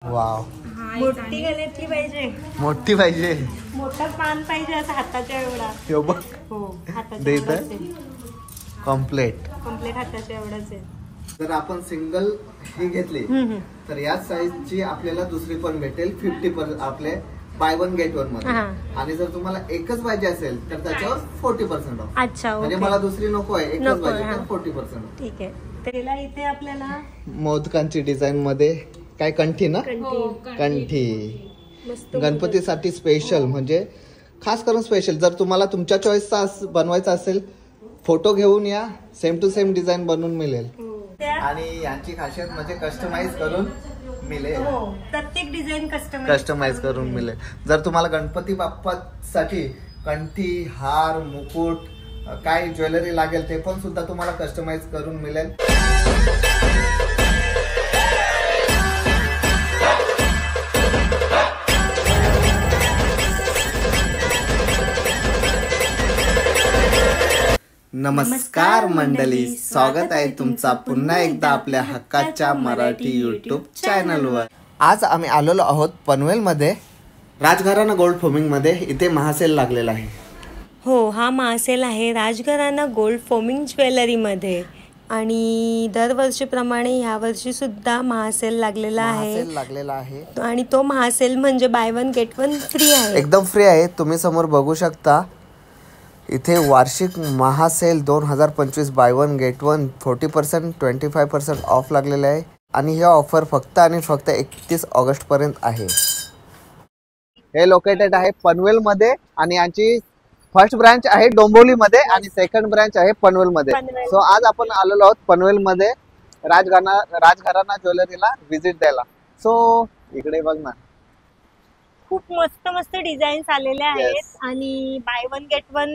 Wow, मोठी गळ्यातली पाहिजे, मोठी पाहिजे, मोठं पान पाहिजे असं हाताच्या एवढा. हे बघ हो, हाताच्या एवढाच आहे. कम्प्लीट हाताच्या एवढाच आहे. जर आपण सिंगल ही घेतली तर याच साईजची आपल्याला दुसरी पण भेटेल 50% आपले बाय वन गेट वन मध्ये. आणि जर तुम्हाला एकच पाहिजे असेल तर त्याच्यावर 40% ऑफ. अच्छा, म्हणजे मला दुसरी नको आहे, एकच पाहिजे तर 40% ऑफ. ठीक आहे. त्याला इथे आपल्याला मोदकांची डिझाईन मध्ये काय कंठी ना, कंठी गणपतीसाठी स्पेशल, म्हणजे खास करून स्पेशल. जर तुम्हाला तुमच्या चॉईसचा बनवायचा असेल फोटो घेऊन या, सेम टू सेम डिझाईन बनवून मिळेल. आणि यांची खासियत म्हणजे कस्टमाइज करून मिळेल. प्रत्येक डिझाईन कस्टमाइज करून मिळेल. जर तुम्हाला गणपती बाप्पासाठी कंठी, हार, मुकुट, काय ज्वेलरी लागेल ते पण सुद्धा तुम्हाला कस्टमाइज करून मिळेल. नमस्कार मंडळी, स्वागत आहे तुमचा पुन्हा एकदा आपल्या हक्काच्या मराठी यूट्यूब चॅनलवर. आज आम्ही आलेलो आहोत पनवेल मध्ये राजघराणा गोल्ड फोमिंग मध्ये. इथे महासेल लागलेला आहे. हो, हा महासेल आहे राजघराणा गोल्ड फोमिंग ज्वेलरी मध्ये. आणि दरवर्षीप्रमाणे यावर्षी सुद्धा महासेल लागलेला आहे. आणि तो महासेल म्हणजे by one get one free आहे. एकदम फ्री आहे. तुम्ही समोर बघू शकता. इथे वार्षिक महासेल 2025 by one get one 40% 25% of लागलेले आहे. आणि हे ऑफर फक्त आणि फक्त 31 ऑगस्ट पर्यंत आहे. हे लोकेटेड आहे पनवेल मध्ये आणि यांची फर्स्ट ब्रांच आहे डोंबिवली मध्ये आणि सेकंड ब्रांच आहे पनवेल मध्ये. सो आज आपण आलेलो आहोत पनवेल मध्ये राजघराणा ज्वेलरीला व्हिजिट द्यायला. सो इकडे बघ ना, खूप मस्त मस्त डिझाईन्स आलेले आहेत. आणि by one get one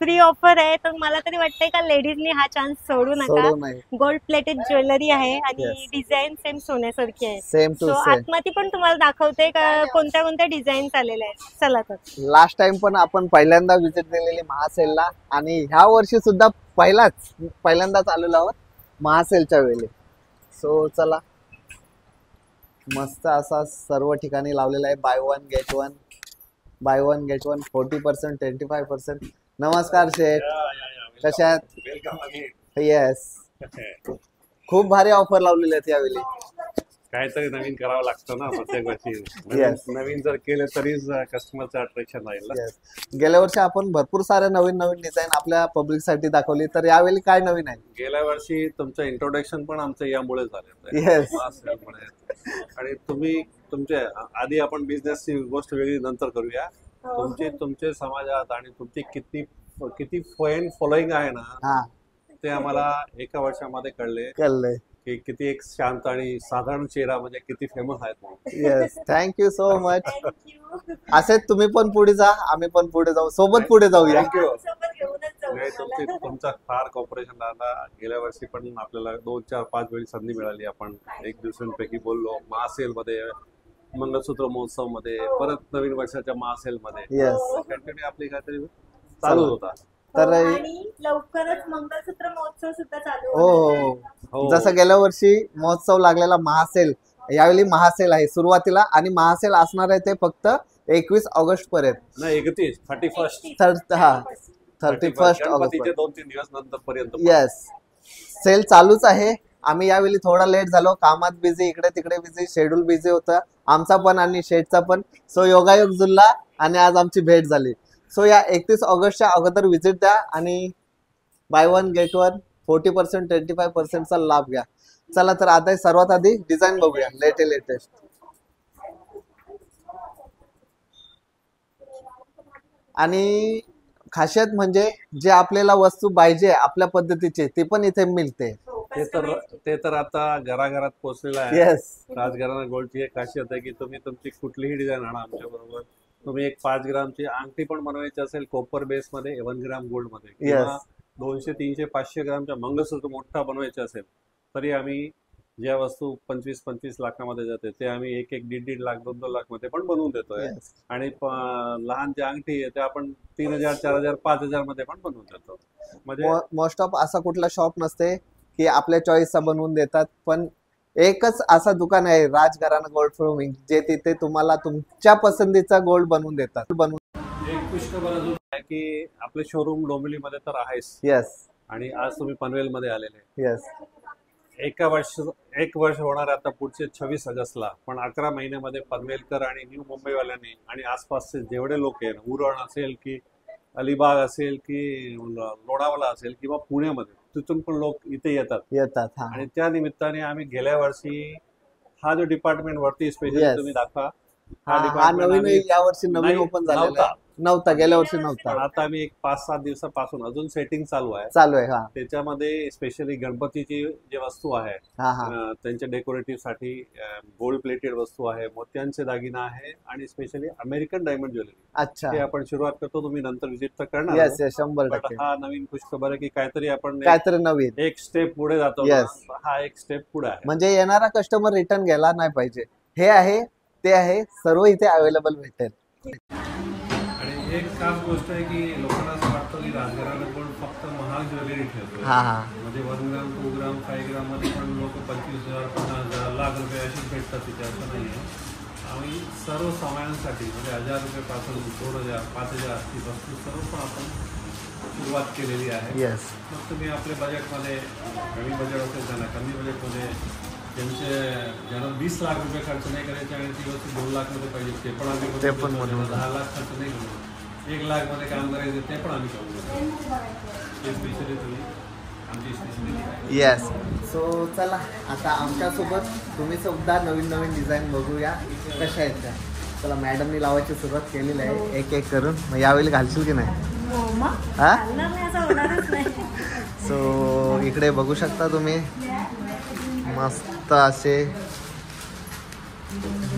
free offer आहे. तर मला तरी वाटतंय का लेडीजनी हा चान्स सोडू नका. गोल्ड प्लेटेड ज्वेलरी आहे आणि डिझाईन सेम सोन्यासारखी आहे. Same to same. आतमध्ये पण तुम्हाला दाखवते का कोणत्या कोणत्या डिझाईन्स आलेल्या आहेत. चला तर. लास्ट टाइम पण आपण पहिल्यांदा व्हिजिट दिलेली महासेलला आणि ह्या वर्षी सुद्धा पहिल्यांदाच आलेलो आहोत महासेलच्या वेळी. सो चला, मस्त असा सर्व ठिकाणी लावलेला आहे बाय वन गेट वन 40% 25%. नमस्कार शेठ, कशा आहात? येस, खूप भारी ऑफर लावलेले आहेत यावेळी. काहीतरी नवीन करावं लागतं ना प्रत्येक वर्षी. नवीन जर केलं तरीच कस्टमरचं अट्रॅक्शन राहील ना. गेल्या वर्षी आपण भरपूर सारे नवीन डिझाईन आपल्या पब्लिक साठी दाखवली. तर यावेळी काय नवीन आहे? गेल्या वर्षी तुमचं इंट्रोडक्शन पण आमचं यामुळे झालं. येस. आणि तुम्ही तुमचे आधी आपण बिझनेसची गोष्ट वेगळी नंतर करूया. तुमचे समाजात आणि तुमची किती फॉलोईंग आहे ना, ते आम्हाला एका वर्षामध्ये कळले की किती एक शांत आणि साधारण चेहरा म्हणजे किती फेमस आहेत. Yes, thank you so much. असेच तुम्ही पण पुढे जा, आम्ही पण पुढे जाऊ, सोबत पुढे जाऊया. तुमचा फार कॉपरेशन राहिला. गेल्या वर्षी पण आपल्याला 2, 4, 5 वेळी संधी मिळाली. आपण एक दुसऱ्यांपैकी बोललो. महासेल मध्ये, मंगळसूत्र महोत्सव मध्ये, परत नवीन वर्षाच्या महासेल मध्ये कंटिन्यू आपली काहीतरी चालू होता. तर लवकरच मंगळसूत्र महोत्सव सुद्धा चालू. हो, जसं गेल्या वर्षी महोत्सव लागलेला महासेल, यावेळी महासेल आहे सुरुवातीला. आणि महासेल असणार आहे ते फक्त 21 ऑगस्ट पर्यंत. नाही, 31 ऑगस्ट, 2-3 दिवस नंतर पर्यंत. येस, सेल चालूच आहे. आम्ही यावेळी थोडा लेट झालो, कामात बिझी, इकडे तिकडे बिझी, शेड्यूल बिझी होतं आमचा पण आणि शेडचा पण. सो योगायोग जुळला आणि आज आमची भेट झाली. सो या 31 ऑगस्टच्या अगोदर व्हिजिट द्या आणि बाय वन गेट वन 40% 25% चा लाभ घ्या. चला तर आता सर्वात आधी डिझाईन बघूया लेटेस्ट. आणि खासियत म्हणजे जे आपल्याला वस्तू पाहिजे आपल्या पद्धतीचे ते पण इथे मिळते. ते तर आता घराघरात पोहोचलेलं आहे. राजघराणा गोल्डची एक खासियत आहे की तुम्ही तुमची कुठलीही डिझाईन आणा आमच्या बरोबर. तुम्ही एक 5 ग्रामची अंगठी पण बनवायची असेल कॉपर बेस मध्ये 1 ग्राम गोल्ड मध्ये, किंवा 200, 300, 500 ग्रामच्या मंगळसूत्र मोठा बनवायचे असेल तरी आम्ही ज्या वस्तू 25-25 लाखामध्ये जाते ते आम्ही 1-1.5 लाख 2-2 लाख मध्ये पण बनवून देतोय. आणि लहान जे अंगठी आहे ते आपण 3000, 4000, 5000 मध्ये पण बनवून देतो. म्हणजे मोस्ट ऑफ असा कुठला शॉप नसते की आपल्या चॉईसचा बनवून देतात. पण एकच असा दुकान आहे राजघराणा गोल्ड फ्रेमिंग, जे तिथे तुम्हाला तुमच्या पसंतीचा गोल्ड बनवून देतात. एक खुशखबर अजून आहे की आपले शोरूम डोंबिवलीमध्ये तर आहेच. येस. आणि आज तुम्ही पनवेलमध्ये आलेले. येस. एक वर्ष होणार आता पुढचे 26 ऑगस्टला. पण 11 महिन्यामध्ये पनवेलकर आणि न्यू मुंबईवाल्यांनी आणि आसपासचे जेवढे लोक आहेत, उरण असेल की अलिबाग असेल की लोणावळा असेल किंवा पुण्यामध्ये, तिथून पण लोक इथे येतात. आणि त्या निमित्ताने आम्ही गेल्या वर्षी हा जो डिपार्टमेंट वरती स्पेशली तुम्ही दाखवा, हा नवीन यावर्षी नवीन ओपन झालेला नव्हता, गेल्या वर्षी नव्हता. आता आम्ही एक 5-7 दिवसापासून अजून सेटिंग चालू आहे. त्याच्यामध्ये स्पेशली गणपतीची जे वस्तू आहे त्यांच्या डेकोरेटिव्ह साठी गोल्ड प्लेटेड वस्तू आहे, मोत्यांचे दागिना आहे आणि स्पेशली अमेरिकन डायमंड ज्वेलरी. अच्छा. ते आपण सुरुवात करतो, तुम्ही नंतर विजिट तर करणार. 100%. हा नवीन खुशखबर आहे की काहीतरी आपण नवीन एक स्टेप पुढे जातो. हा एक स्टेप पुढे आहे, म्हणजे येणारा कस्टमर रिटर्न घ्यायला नाही पाहिजे. हे आहे ते आहे, सर्व इथे अवेलेबल भेटेल. आणि एक खास गोष्ट आहे की लोकांना असं वाटतं की राजघराणा गोल्ड फक्त महाग ज्वेलरी ठेवतो. म्हणजे 1 ग्राम 2 ग्राम 5 ग्राम मध्ये पण लोक 25,000 50,000 लाख रुपये अशीच भेटतात तिथे. असं नाही आहे. आम्ही सर्व सामान्यांसाठी म्हणजे 1000 रुपयापासून 2,000 5,000 ची वस्तू सर्व पण आपण सुरुवात केलेली आहे. मग तुम्ही आपल्या बजेटमध्ये, कमी बजेट असेल त्यांना कमी बजेटमध्ये, ज्यांना 20 लाख रुपये खर्च नाही करायचे आणि ती वस्तू 2 लाख मध्ये पाहिजे ते पण आम्ही 10 लाख खर्च नाही करू, 1 लाख मध्ये काम करायचं ते पण आम्ही करू. स्पेशली तुम्ही आमची स्पेशलिटी. येस. सो चला आता आमच्यासोबत तुम्ही सुद्धा नवीन नवीन डिझाईन बघूया कशा आहेत त्या. चला, मॅडमनी लावायची सुरुवात केलेली आहे एक एक करून. मग यावेळी घालशील की नाही? सो इकडे बघू शकता तुम्ही, मस्त असे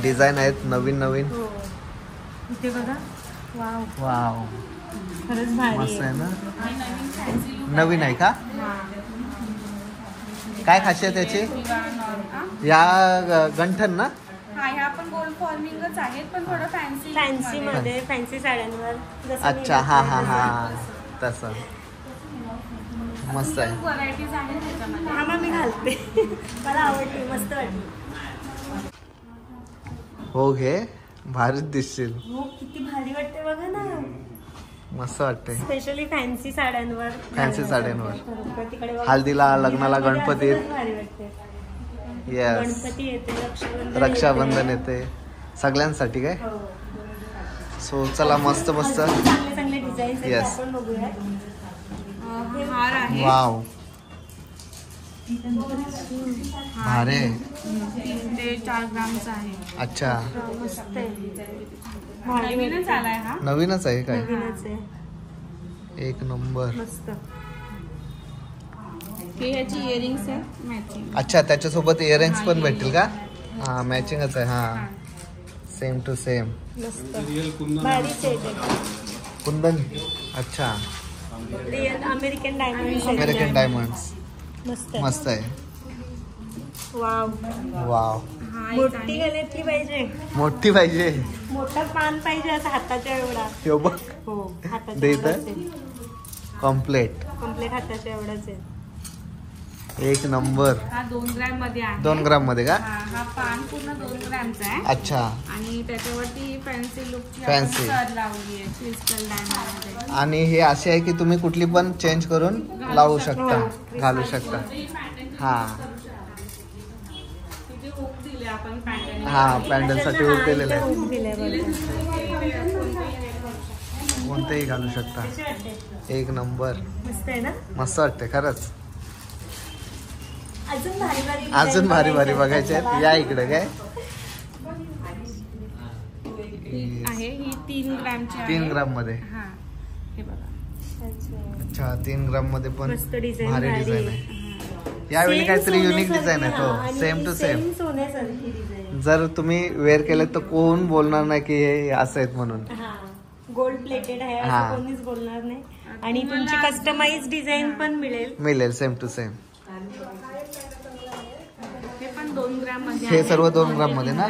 डिझाईन आहेत नवीन नवीन. इथे बघा. वाव, खरंच भारी मस्त आहे ना. नवीन आहे का? काय खासियत त्याची? या गंठन ना? ह्या पण गोल्ड फॉर्मिंगच आहेत, पण थोडं फॅन्सी मध्ये, फॅन्सी साड्यांवर. अच्छा. हा तसं मस्त आहे. व्हरायटीज आहेत त्याच्यामध्ये. हा मग मी घालते, मला आवडते, मस्त वाटली. हो घे, भारीच दिसशील. हो, किती भारी वाटते बघा ना. मस्त वाटते. स्पेशली फॅन्सी साड्यांवर. तिकडे हळदीला, लग्नाला, गणपतीत. भारी वाटते. येस. येते, रक्षाबंधन येते, सगळ्यांसाठी काय. सो चला, मस्त मस्त चांगले डिझाईन्स आहेत, आपण बघूया. हार आहे. वाव, भारी. 3 ते 4 ग्रामचा आहे. अच्छा. मस्त आहे. नवीनच आलाय हा. नवीनच आहे काय? नवीनच आहे. एक नंबर. मस्त. हे ह्याची इयरिंग्स आहे मॅचिंग. अच्छा, त्याच्यासोबत इयरिंग्स पण भेटतील का? हा, मॅचिंगच आहे. हा, सेम टू सेम. मस्त भारी सेट आहे. कुंदन. अच्छा. Real American diamonds. American diamonds. मस्त आहे. Wow wow. मोठी गळ्यातली पाहिजे. मोठी पाहिजे. मोठा पान पाहिजे असं हाताच्या एवढा. हो, हाताच्या कम्प्लीट हाताच्या एवढाच आहे. एक नंबर. हा 2 ग्रॅम मध्ये आहे. 2 ग्राम मध्ये का? हा पान पूर्ण 2 ग्रॅमचा आहे. अच्छा. आणि त्याच्यावरती फॅन्सी लुकची फॅन्सी लावली आहे क्रिस्टल डायमंड. आणि हे असे आहे की तुम्ही कुठली पण चेंज करून लावू शकता, घालू शकता. हा हा, पॅन्डल साठी हुक दिलेलं आहे. कोणतेही घालू शकता. एक नंबर. मस्त आहे ना. मस्त वाटते खरंच. अजून भारी भारी बघायचे आहेत. या इकडे काय आहे. ही 3 ग्रॅमची आहे. 3 ग्राम मध्ये. हा, हे बघा. अच्छा, 3 ग्राम मध्ये पण भारी डिझाईन आहे. यावेळी Same काहीतरी युनिक सोन्यासारखी, डिझाईन आहे. हा, तो आणि सेम टू सेम. सोन्यासारखी डिझाईन. जर तुम्ही वेअर केलं तर कोण बोलणार नाही की हे असं आहेत म्हणून. गोल्ड प्लेटेड आहे असं कोणीच बोलणार नाही. आणि तुमची कस्टमाइज डिझाईन पण मिळेल सेम टू सेम. हे पण 2 ग्रॅम मध्ये. हे सर्व 2 ग्राम मध्ये ना.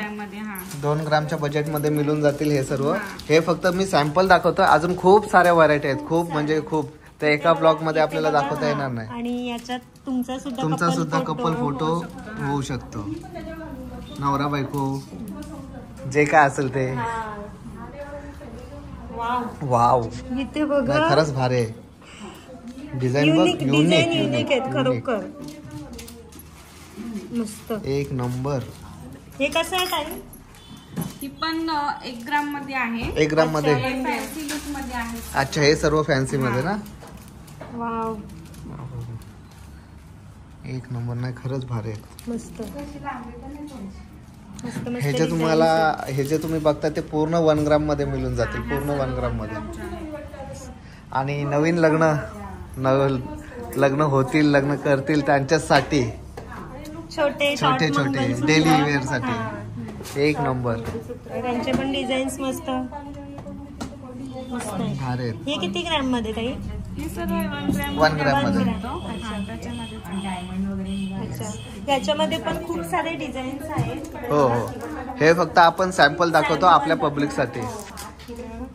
2 ग्रामच्या बजेट मध्ये मिळून जातील हे सर्व. हे फक्त मी सॅम्पल दाखवतो. अजून खूप साऱ्या व्हरायटी आहेत, खूप म्हणजे खूप. ते एका ब्लॉग मध्ये आपल्याला दाखवता येणार नाही. आणि याच्यात तुमचा सुद्धा कपल फोटो होऊ शकतो. नवरा बायको जे काय असेल ते. वाव इथे बघा खरंच भारी आहे. डिझाईन बघ, युनिक आहेत खरोखर. मस्त एक नंबर. हे कसं आहे ताई? ही पण 1 ग्राम मध्ये आहे. 1 ग्राम मध्ये. फॅन्सी लुक मध्ये आहे. अच्छा, हे सर्व फॅन्सी मध्ये ना. वाव एक नंबर. नाही खरंच भारी आहे. मस्त मस्त. हे जे तुम्हाला हे जे तुम्ही बघता ते पूर्ण 1 ग्राम मध्ये मिळून जातील. पूर्ण 1 ग्राम मध्ये. आणि नवीन लग्न होतील, लग्न करतील त्यांच्यासाठी छोटे छोटे डेली वेअर साठी एक नंबर. त्यांचे पण डिझाईन्स मस्त मस्त आहे. भारी. हे किती ग्रॅम मध्ये ताई? हे सर्व 1 ग्राम 1 ग्राम मध्ये. अच्छा, याच्यामध्ये पण खूप सारे डिझाईन्स आहेत. हो हो. हे फक्त आपण सॅम्पल दाखवतो आपल्या पब्लिक साठी,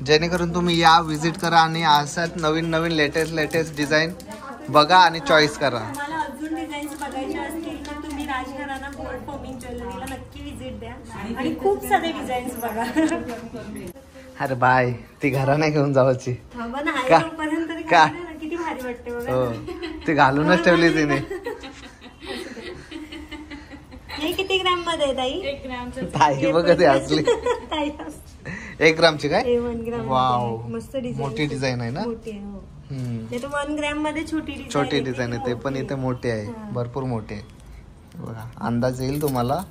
जेणेकरून तुम्ही या विजिट करा आणि अशाच नवीन लेटेस्ट डिझाईन बघा आणि चॉईस करा. तुम्हाला अजून डिझाईन्स बघायचे असतील तर तुम्ही राजघराणा गोल्ड फॉर्मिंग ज्वेलरीला नक्की विजिट द्या आणि खूप सारे डिझाईन्स बघा. अरे बाय, ती घराने घेऊन जावायची. का किती भारी वाटते बघा. हो, ती घालूनच ठेवली तिने. हे किती ग्रॅम मध्ये आहे ताई? 1 ग्रामचं. ताई बघा ते असली. 1 ग्रामची काय? 1 ग्राम. वाव, मस्त डिझाईन. मोठी डिझाईन आहे ना. मोठी आहे. हो. ते तर 1 ग्रॅम मध्ये छोटी डिझाईन आहे. ते पण इथे मोठी आहे, भरपूर मोठी आहे. बघा, अंदाज येईल तुम्हाला.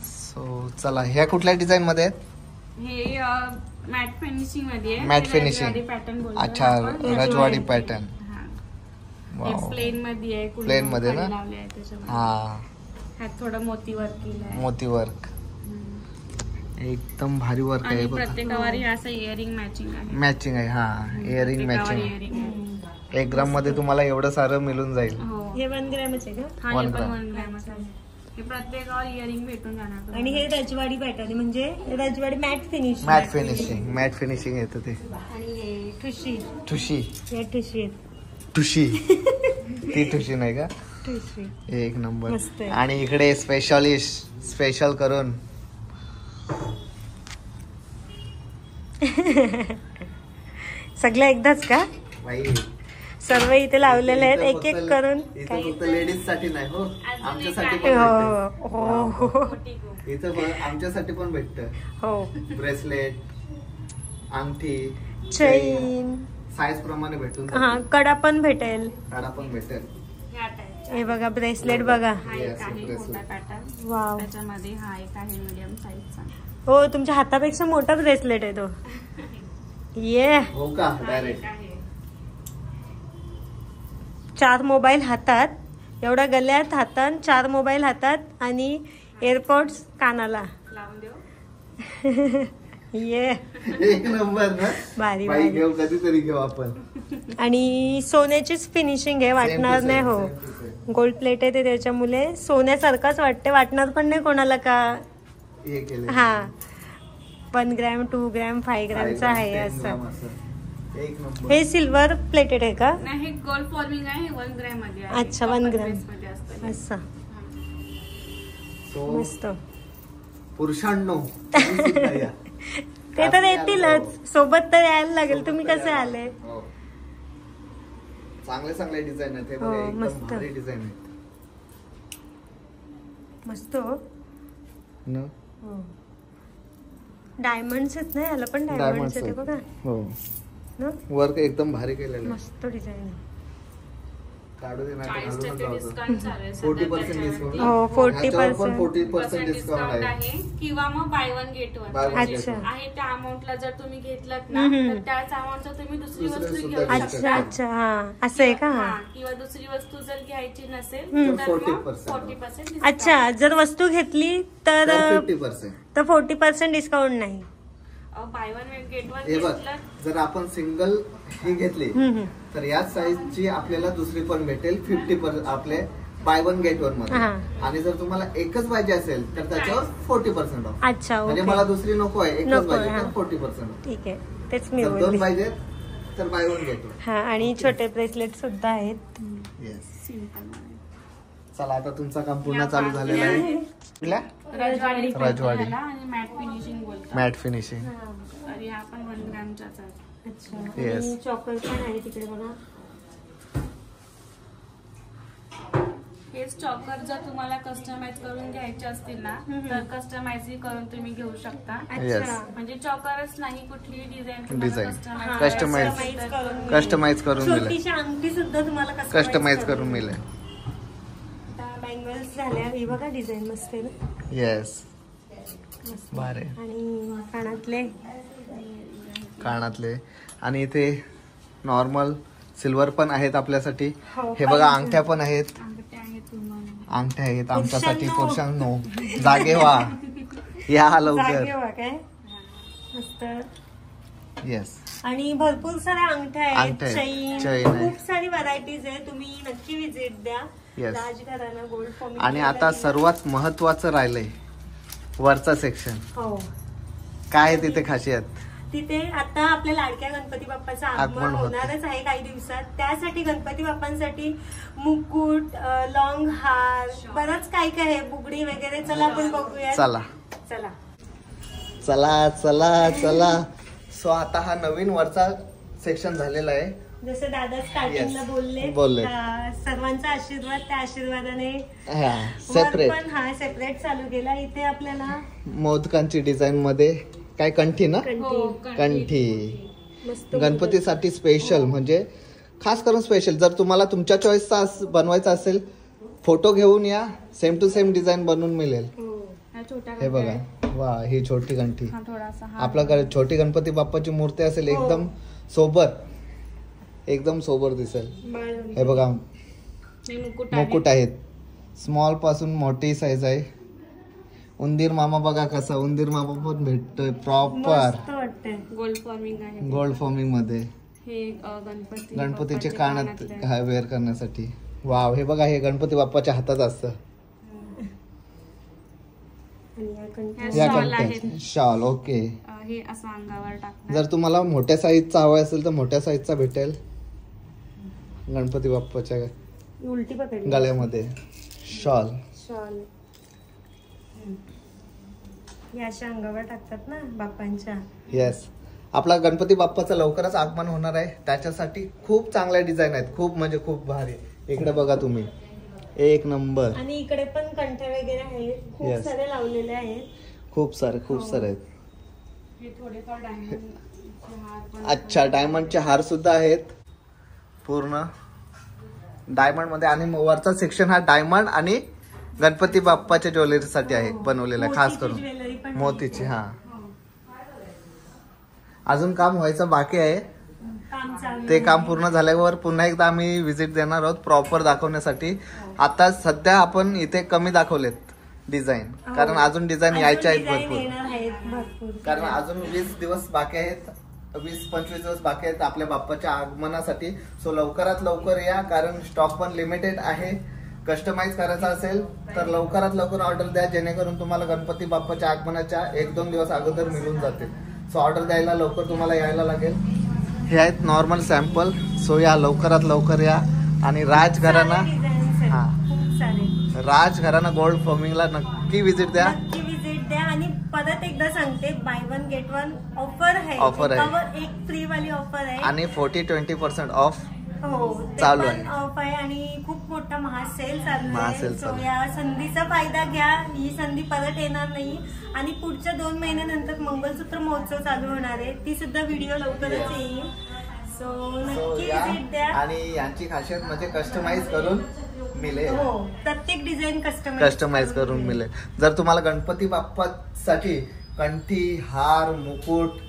सो चला, ह्या कुठल्या डिझाईन मध्ये आहेत? हे मॅट फिनिशिंग मध्ये आहे. Mat finishing. पॅटर्न बोलतो. अच्छा, रजवाडी पॅटर्न. प्लेन मध्ये आहे. प्लेन मध्ये ना. हा, ह्यात थोडं मोती वर्क केलंय. मोती वर्क एकदम भारी वर्क आहे. प्रत्येकावर असं इयरिंग मॅचिंग आहे. मॅचिंग आहे. हा, इयरिंग मॅचिंग. 1 ग्राम मध्ये तुम्हाला एवढं सारं मिळून जाईल. हे 1 ग्रॅमच आहे का? हा, 1 ग्रॅमच आहे. हे प्रत्येकावर इयरिंग भेटून जाणार. आणि हे रजवाडी पॅटर्न म्हणजे रजवाडी मॅट फिनिशिंग येतं ते. आणि हे ठुशी. या ठुशी आहेत. ती ठुशी नाही का? ठुशी एक नंबर. मस्त आहे. आणि इकडे स्पेशल करून सगळं एकदाच का? बाई, सर्व इथे लावलेले आहेत एक एक करून. फक्त लेडीज साठी नाही हो, आमच्यासाठी पण इथं आमच्यासाठी पण भेटतं. हो, ब्रेसलेट, अंगठी, चैन साईज प्रमाणे भेटून. हा, कडा पण भेटेल. हे बघा, ब्रेसलेट बघा. वाव, त्याच्यामध्ये हा एक आहे मीडियम साईजचा. हो, तुमच्या हातापेक्षा मोठा ब्रेसलेट आहे तो. ये हो का? डायरेक्ट 4 मोबाईल हातात, एवढ्या गल्यात हातात, 4 मोबाईल हातात आणि एअरपोर्ट्स कानाला लावून देऊ. ये एक नंबर ना. भारी बाई, घेऊ कधीतरी घेऊ आपण. आणि सोन्याचीच फिनिशिंग आहे, वाटणार नाही. हो, गोल्ड प्लेट आहे ते, त्याच्यामुळे सोन्यासारखाच वाटते, वाटणार पण नाही कोणाला का. हा, 1 ग्रॅम 2 ग्रॅम 5 ग्रॅमचा आहे असं. हे सिल्वर प्लेटेड आहे का? नाही, हे गोल्ड फॉर्मिंग आहे. 1 ग्रॅम मध्ये आहे. अच्छा, 1 ग्रॅम असं. मस्त. पुरुषांनो ते तर येतीलच, सोबत तर यायला लागेल. तुम्ही कसे आले? चांगले डिझाईन आहेत. मस्त डिझाईन आहेत. मस्त. डायमंड्स आहेत ना, याला पण डायमंड्स आहेत बघा. हो, वर्क एकदम भारी केलेलं. मस्त डिझाईन आहे. 40% डिस्काउंट चालू आहे. 40% डिस्काउंट. हो, 40% 40% डिस्काउंट आहे. किंवा मग बाय 1 गेट 1 अच्छा आहे. त्या अमाऊंटला जर तुम्ही घेतलात ना, तर त्याच अमाऊंटचा तुम्ही दुसरी वस्तू घेऊ शकता. अच्छा, हा, असं आहे का? किंवा दुसरी वस्तू जर घ्यायची नसेल तर 40%. अच्छा, जर वस्तू घेतली तर 40% डिस्काउंट नाही. बाय 1 गेट 1 हे बघ, जर आपण सिंगल ही घेतली तर याच साईजची आपल्याला दुसरी पण भेटेल 50% आपले बाय 1 गेट 1 मध्ये. आणि जर तुम्हाला एकच पाहिजे असेल तर त्याच्यावर 40% ऑफ. अच्छा, म्हणजे मला दुसरी नको आहे, एकच पाहिजे तर 40%. ठीक आहे. तेच मी जर बोलले. 2 पाहिजे तर बाय 1 गेट 1. हा, आणि छोटे ब्रेसलेट सुद्धा आहेत. येस. चला आता तुमचं काम पुन्हा चालू झालेलं आहे. कुठल्या? रजवाडी रजवाडी. आणि मॅट फिनिशिंग बोलतात. Matte finishing. आणि हा पण 1 ग्रॅमचाच आहे. अच्छा. Yes. आणि चॉकर पण आहे तिकडे बघा. हे चॉकर जर तुम्हाला कस्टमाइज करून घ्यायचे असतील ना तर कस्टमाइज करून तुम्ही घेऊ शकता. Yes. अच्छा. म्हणजे चॉकरच नाही, कुठलीही डिझाइन Design. कस्टमाइज कस्टमाइज करून मिळेल. छोटीशी अंगठी सुद्धा तुम्हाला कस्टमाइज करून मिळेल. बँगल्स झाल्या. ही बघा डिझाईन मस्त आहे ना. येस. मस्त. भारी. आणि कानातले आणि इथे नॉर्मल सिल्वर पण आहेत आपल्यासाठी. हो, हे बघा अंगठ्या पण आहेत. अंगठ्या आहेत तुम्हाला. अंगठ्या आहेत आमच्यासाठी. पुरुषांनो जागे व्हा, या लवकर. जागे व्हा काय मस्त. येस. आणि भरपूर साऱ्या अंगठ्या अंगठ्या आहेत, आहेत, चैन, चैन आहे. खूप सारी व्हरायटीज आहे. तुम्ही नक्की विजिट द्या. Yes. Rajgharana gold form. आणि आता सर्वात महत्वाचं राहिलंय वरचा सेक्शन. हो, काय आहे तिथे खासियत? तिथे आता आपल्या लाडक्या गणपती बाप्पाचं आगमन आगमन होतं. होणारच आहे काही दिवसात. त्यासाठी गणपती बाप्पांसाठी मुकुट, लॉंग हार, बरंच काय काय आहे, बुगडी वगैरे. चला आपण बघूया. चला चला. चला चला चला. सो आता हा नवीन वरचा सेक्शन झालेला आहे. जसं दादा स्टार्टिंगला बोलले. सर्वांचा आशीर्वाद, त्या आशीर्वादाने हा वर सेपरेट पण हा सेपरेट चालू केला. इथे आपल्याला मोदकांची डिझाईन मध्ये काय कंठी ना, हो, कंठी मस्त गणपतीसाठी स्पेशल, म्हणजे खास करून स्पेशल. जर तुम्हाला तुमच्या चॉईसचा बनवायचा असेल फोटो घेऊन या, सेम टू सेम डिझाईन बनवून मिळेल. हा छोटा हे बघा, वा ही छोटी कंठी. हा थोडासा आपल्याकडे छोटी गणपती बाप्पाची मूर्ती असेल एकदम सोबर, एकदम सोबर दिसेल. हे बघा मुकुट आहेत. स्मॉल पासून मोठी साईज आहे. उंदीर मामा बघा कसा, उंदीर मामा पण भेटतोय प्रॉपर गोल्ड फॉर्मिंग आहे. गोल्ड फॉर्मिंग मध्ये. हे गणपतीचे कानात वेअर करण्यासाठी. वाव, हे बघा हे गणपती बाप्पाच्या हातात असतं. या कंठी शॉल. ओके. हे असं अंगावर टाकतात. जर तुम्हाला मोठ्या साईजचा हवा असेल तर मोठ्या साईजचा भेटेल गणपती बाप्पाच्या उलटी पकडली गळ्यामध्ये. शॉल या अशा अंगावर टाकतात ना बाप्पांच्या. येस. आपला गणपती बाप्पाचं लवकरच आगमन होणार आहे, त्याच्यासाठी खूप चांगल्या डिझाईन आहेत. खूप म्हणजे खूप भारी. इकडे बघा तुम्ही, एक नंबर. आणि इकडे पण कंठ्या वगैरे आहेत, खूप सारे लावलेले आहेत. खूप सारे आहेत. हे थोडेफार डायमंड. अच्छा, डायमंडचे हार सुद्धा आहेत पूर्ण डायमंड मध्ये. आणि वरचा सेक्शन हा डायमंड आणि गणपती बाप्पाच्या ज्वेलरीसाठी आहे बनवलेला आहे, खास करून मोतीची. हा, अजून काम व्हायचं बाकी आहे. ते काम पूर्ण झाल्यावर पुन्हा एकदा आम्ही व्हिजिट देणार आहोत प्रॉपर दाखवण्यासाठी. आता सध्या आपण इथे कमी दाखवलेत डिझाईन, कारण अजून डिझाईन यायच्या आहेत भरपूर. कारण अजून 20 दिवस बाकी आहेत, 20-25 दिवस बाकी आहेत आपल्या बाप्पाच्या आगमनासाठी. सो लवकरात लवकर या, कारण स्टॉक पण लिमिटेड आहे. कस्टमाइज करायचा असेल तर लवकरात लवकर ऑर्डर द्या, जेणेकरून तुम्हाला गणपती बाप्पाच्या आगमनाच्या 1-2 दिवस अगोदर मिळून जातील. सो ऑर्डर द्यायला लवकर तुम्हाला यायला लागेल. हे आहेत नॉर्मल सॅम्पल. सो या लवकरात लवकर या. आणि राजघराणा, हा राजघराणा गोल्ड फॉर्मिंगला नक्की विजिट द्या. आणि परत एकदा सांगते, बाय 1 गेट 1 ऑफर आहे. एक फ्री वाली ऑफर आहे आणि 40-20% ऑफ चालू आहे. ऑफ आहे आणि खूप मोठा महासेल चालू आहे. सो या संधीचा फायदा घ्या. ही संधी परत येणार नाही. आणि पुढच्या 2 महिन्यानंतर मंगलसूत्र महोत्सव चालू होणार आहे, ती सुद्धा व्हिडिओ लवकरच येईल. सो नक्की विजिट द्या. आणि यांची खासियत म्हणजे कस्टमाइज करून मिळेल. प्रत्येक डिझाईन कस्टमाइज करून मिळेल. जर तुम्हाला गणपती बाप्पासाठी कंठी, हार, मुकुट,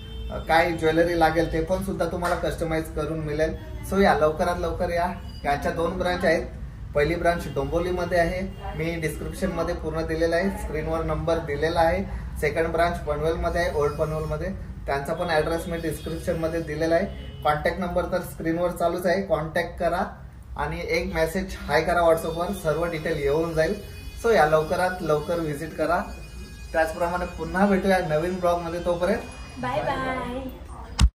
काय ज्वेलरी लागेल ते पण सुद्धा तुम्हाला कस्टमाइज करून मिळेल. सो या लवकरात लवकर या. याच्या 2 ब्रांच आहेत. पहिली ब्रांच डोंबिवलीमध्ये आहे, मी डिस्क्रिप्शन मध्ये पूर्ण दिलेला आहे, स्क्रीनवर नंबर दिलेला आहे. सेकंड ब्रांच पनवेलमध्ये आहे, ओल्ड पनवेलमध्ये. त्यांचा पण ऍड्रेस मी डिस्क्रिप्शन मध्ये दिलेला आहे. कॉन्टॅक्ट नंबर तर स्क्रीनवर चालूच आहे, कॉन्टॅक्ट करा आणि एक मेसेज हाय करा व्हॉट्सअपवर, सर्व डिटेल येऊन जाईल. सो या लवकरात लवकर व्हिजिट करा. त्याचप्रमाणे पुन्हा भेटूया नवीन ब्लॉग मध्ये. तोपर्यंत बाय बाय.